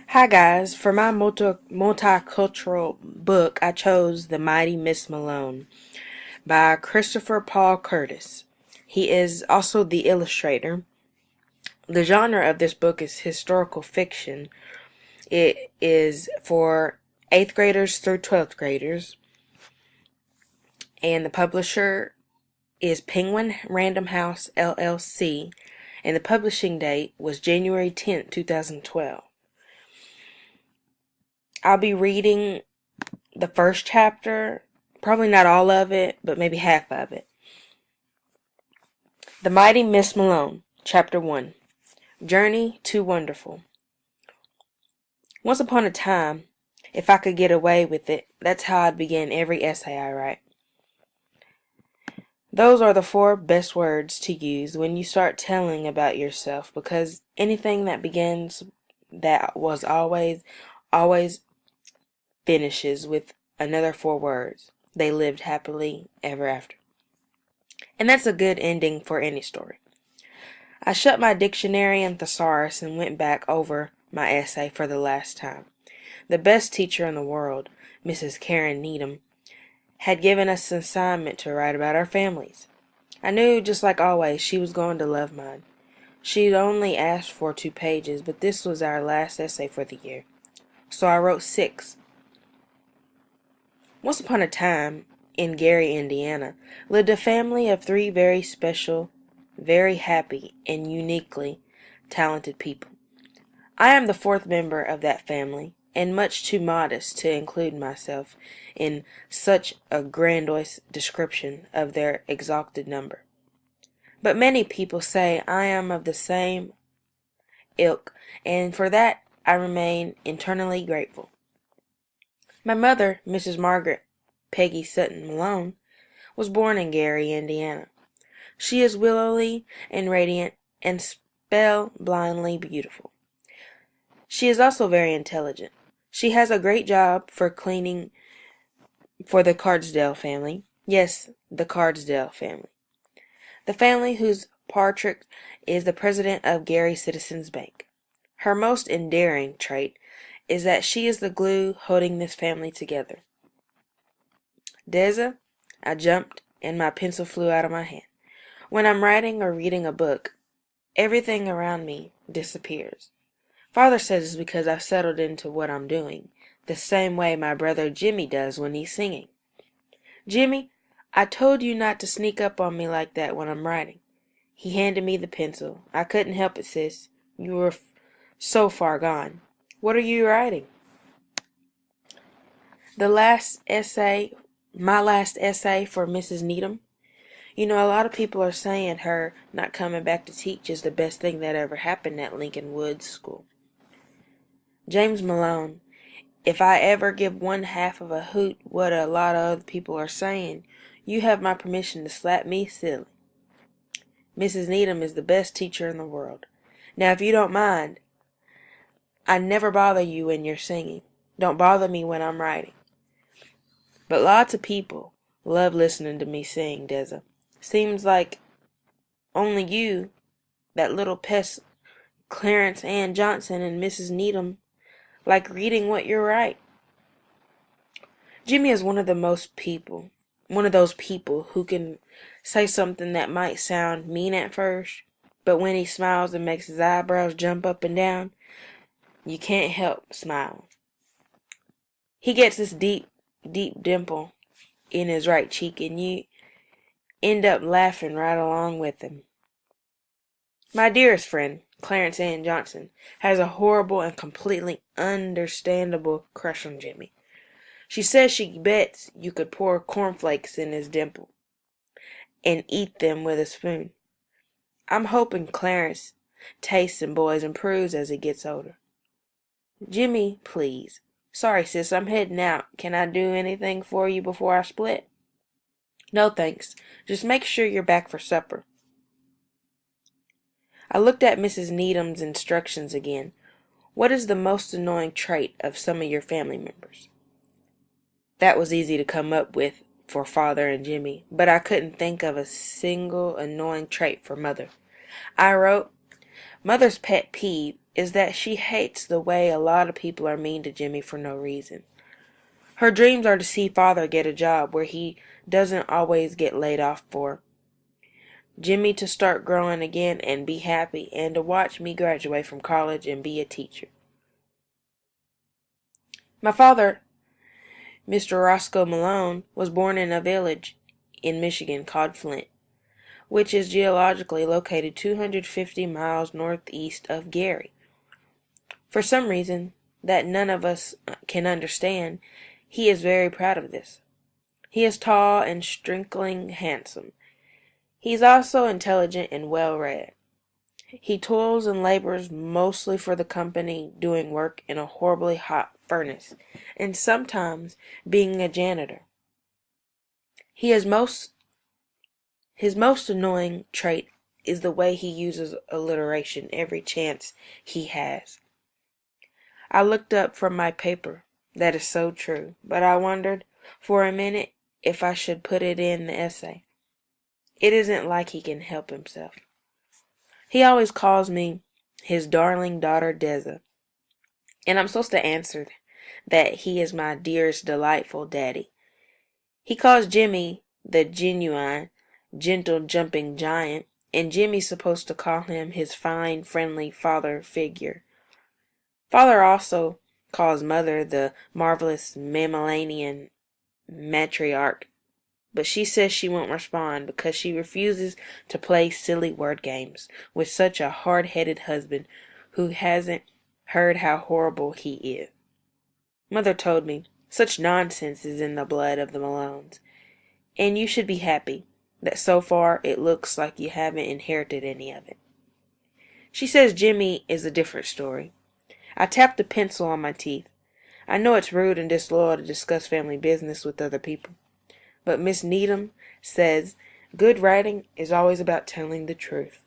Hi guys, for my multicultural book, I chose The Mighty Miss Malone by Christopher Paul Curtis. He is also the illustrator. The genre of this book is historical fiction. It is for 8th graders through 12th graders, and the publisher is Penguin Random House LLC, and the publishing date was January 10th, 2012. I'll be reading the first chapter, probably not all of it, but maybe half of it. The Mighty Miss Malone, Chapter 1. Journey to Wonderful. Once upon a time, if I could get away with it, that's how I'd begin every essay I write. Those are the 4 best words to use when you start telling about yourself, because anything that begins that was always finishes with another 4 words. They lived happily ever after. And that's a good ending for any story. I shut my dictionary and thesaurus and went back over my essay for the last time. The best teacher in the world, Mrs. Karen Needham, had given us an assignment to write about our families. I knew, just like always, she was going to love mine. She'd only asked for 2 pages, but this was our last essay for the year. So I wrote 6. Once upon a time, in Gary, Indiana, lived a family of 3 very special, very happy, and uniquely talented people. I am the 4th member of that family, and much too modest to include myself in such a grandiose description of their exalted number. But many people say I am of the same ilk, and for that I remain eternally grateful. My mother, Mrs. Margaret Peggy Sutton Malone, was born in Gary, Indiana. She is willowly and radiant and spell-blindly beautiful. She is also very intelligent. She has a great job for cleaning for the Cardsdale family. Yes, the Cardsdale family. The family whose patriarch is the president of Gary Citizens Bank. Her most endearing trait is that she is the glue holding this family together. Deza, I jumped and my pencil flew out of my hand. When I'm writing or reading a book, everything around me disappears. Father says it's because I've settled into what I'm doing, the same way my brother Jimmy does when he's singing. Jimmy, I told you not to sneak up on me like that when I'm writing. He handed me the pencil. I couldn't help it, sis. You were so far gone. What are you writing? My last essay for Mrs. Needham. You know, a lot of people are saying her not coming back to teach is the best thing that ever happened at Lincoln Woods School. James Malone, if I ever give one half of a hoot what a lot of other people are saying, you have my permission to slap me silly. Mrs. Needham is the best teacher in the world. Now, if you don't mind, I never bother you when you're singing. Don't bother me when I'm writing. But lots of people love listening to me sing, Deza. Seems like only you, that little pest Clarence Ann Johnson, and Mrs. Needham like reading what you write. Jimmy is one of those people who can say something that might sound mean at first, but when he smiles and makes his eyebrows jump up and down, you can't help smiling. He gets this deep dimple in his right cheek, and you end up laughing right along with him. My dearest friend, Clarence Ann Johnson, has a horrible and completely understandable crush on Jimmy. She says she bets you could pour cornflakes in his dimple and eat them with a spoon. I'm hoping Clarence tastes in boys improves as he gets older. Jimmy, please. Sorry, sis, I'm heading out. Can I do anything for you before I split? No, thanks. Just make sure you're back for supper. I looked at Mrs. Needham's instructions again. What is the most annoying trait of some of your family members? That was easy to come up with for Father and Jimmy, but I couldn't think of a single annoying trait for Mother. I wrote, Mother's pet peeve is that she hates the way a lot of people are mean to Jimmy for no reason. Her dreams are to see father get a job where he doesn't always get laid off for, Jimmy to start growing again and be happy, and to watch me graduate from college and be a teacher. My father, Mr. Roscoe Malone, was born in a village in Michigan called Flint, which is geologically located 250 miles northeast of Gary. For some reason that none of us can understand, he is very proud of this. He is tall and strikingly handsome. He is also intelligent and well-read. He toils and labors mostly for the company, doing work in a horribly hot furnace, and sometimes being a janitor. His most annoying trait is the way he uses alliteration every chance he has. I looked up from my paper. That is so true, but I wondered for a minute if I should put it in the essay. It isn't like he can help himself. He always calls me his darling daughter Deza, and I'm supposed to answer that he is my dearest, delightful daddy. He calls Jimmy the genuine, gentle jumping giant, and Jimmy's supposed to call him his fine, friendly father figure. Father also calls Mother the marvelous mammalian matriarch, but she says she won't respond because she refuses to play silly word games with such a hard-headed husband who hasn't heard how horrible he is. Mother told me such nonsense is in the blood of the Malones, and you should be happy that so far it looks like you haven't inherited any of it. She says Jimmy is a different story. I tapped the pencil on my teeth. I know it's rude and disloyal to discuss family business with other people, but Miss Needham says good writing is always about telling the truth.